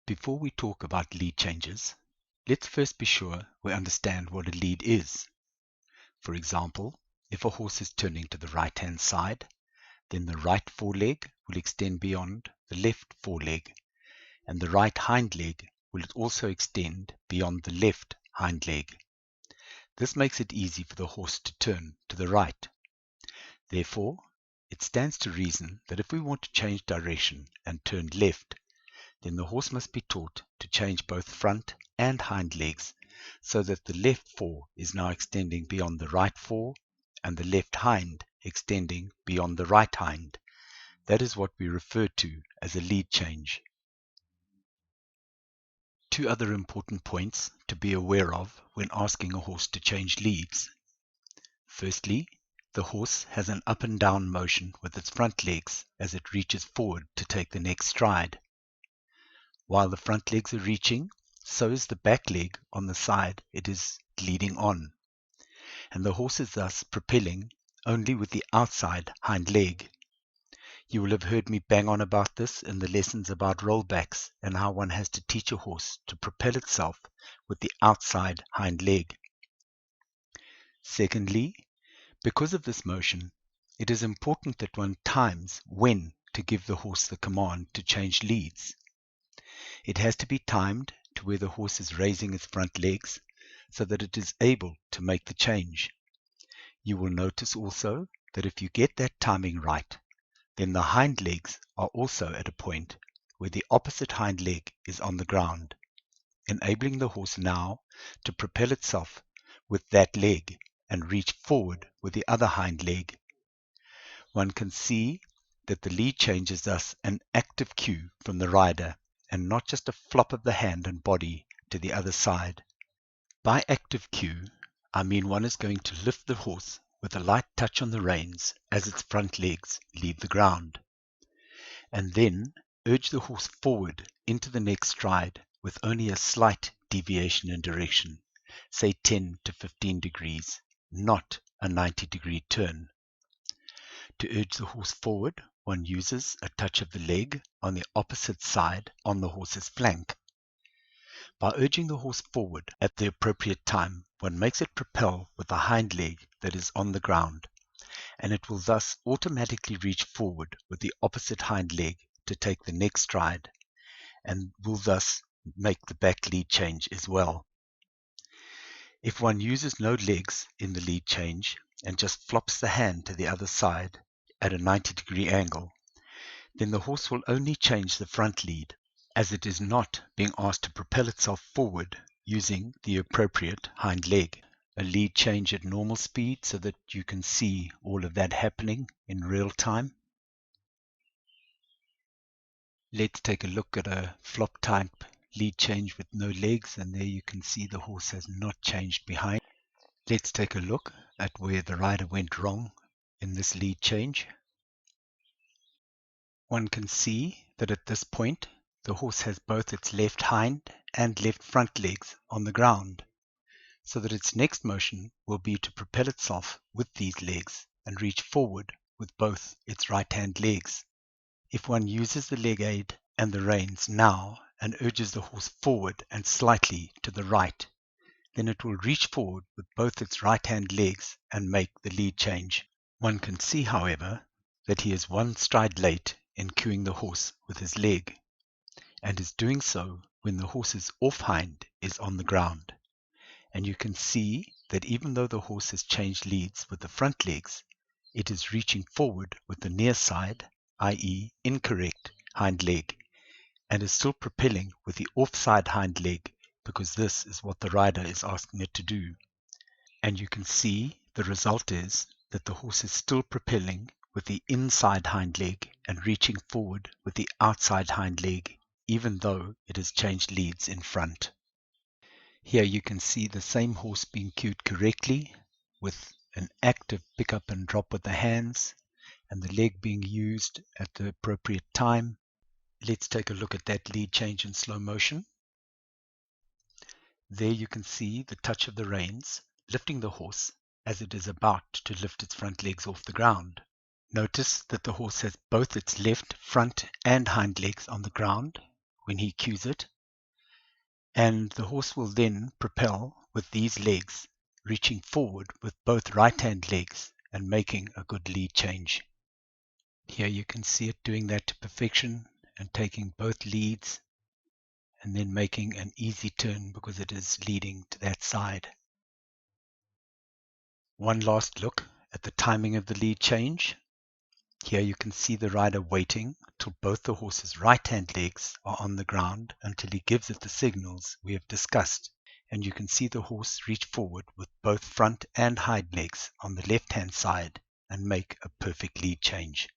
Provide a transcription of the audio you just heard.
Before we talk about lead changes, let's first be sure we understand what a lead is. For example, if a horse is turning to the right-hand side, then the right foreleg will extend beyond the left foreleg, and the right hind leg will also extend beyond the left hind leg. This makes it easy for the horse to turn to the right. Therefore, it stands to reason that if we want to change direction and turn left, then the horse must be taught to change both front and hind legs so that the left fore is now extending beyond the right fore and the left hind extending beyond the right hind. That is what we refer to as a lead change. Two other important points to be aware of when asking a horse to change leads. Firstly, the horse has an up and down motion with its front legs as it reaches forward to take the next stride. While the front legs are reaching, so is the back leg on the side it is leading on, and the horse is thus propelling only with the outside hind leg. You will have heard me bang on about this in the lessons about rollbacks and how one has to teach a horse to propel itself with the outside hind leg. Secondly, because of this motion, it is important that one times when to give the horse the command to change leads. It has to be timed to where the horse is raising its front legs so that it is able to make the change. You will notice also that if you get that timing right, then the hind legs are also at a point where the opposite hind leg is on the ground, enabling the horse now to propel itself with that leg and reach forward with the other hind leg. One can see that the lead change is thus an active cue from the rider and not just a flop of the hand and body to the other side. By active cue, I mean one is going to lift the horse with a light touch on the reins as its front legs leave the ground, and then urge the horse forward into the next stride with only a slight deviation in direction, say 10 to 15 degrees, not a 90-degree turn. To urge the horse forward, one uses a touch of the leg on the opposite side on the horse's flank. By urging the horse forward at the appropriate time, one makes it propel with the hind leg that is on the ground, and it will thus automatically reach forward with the opposite hind leg to take the next stride, and will thus make the back lead change as well. If one uses no legs in the lead change and just flops the hand to the other side at a 90-degree angle, then the horse will only change the front lead, as it is not being asked to propel itself forward using the appropriate hind leg. A lead change at normal speed so that you can see all of that happening in real time. Let's take a look at a flop type lead change with no legs, and there you can see the horse has not changed behind. Let's take a look at where the rider went wrong in this lead change. One can see that at this point the horse has both its left hind and left front legs on the ground, so that its next motion will be to propel itself with these legs and reach forward with both its right hand legs. If one uses the leg aid and the reins now and urges the horse forward and slightly to the right, then it will reach forward with both its right hand legs and make the lead change. One can see, however, that he is one stride late in cueing the horse with his leg, and is doing so when the horse's off hind is on the ground. And you can see that even though the horse has changed leads with the front legs, it is reaching forward with the near side, i.e. incorrect, hind leg, and is still propelling with the offside hind leg because this is what the rider is asking it to do. And you can see the result is that the horse is still propelling with the inside hind leg and reaching forward with the outside hind leg, even though it has changed leads in front. Here you can see the same horse being cued correctly with an active pick up and drop with the hands and the leg being used at the appropriate time. Let's take a look at that lead change in slow motion. There you can see the touch of the reins lifting the horse as it is about to lift its front legs off the ground. Notice that the horse has both its left front and hind legs on the ground when he cues it, And the horse will then propel with these legs, reaching forward with both right-hand legs and making a good lead change. Here you can see it doing that to perfection and taking both leads and then making an easy turn because it is leading to that side. One last look at the timing of the lead change. Here you can see the rider waiting till both the horse's right-hand legs are on the ground until he gives it the signals we have discussed, and you can see the horse reach forward with both front and hind legs on the left-hand side and make a perfect lead change.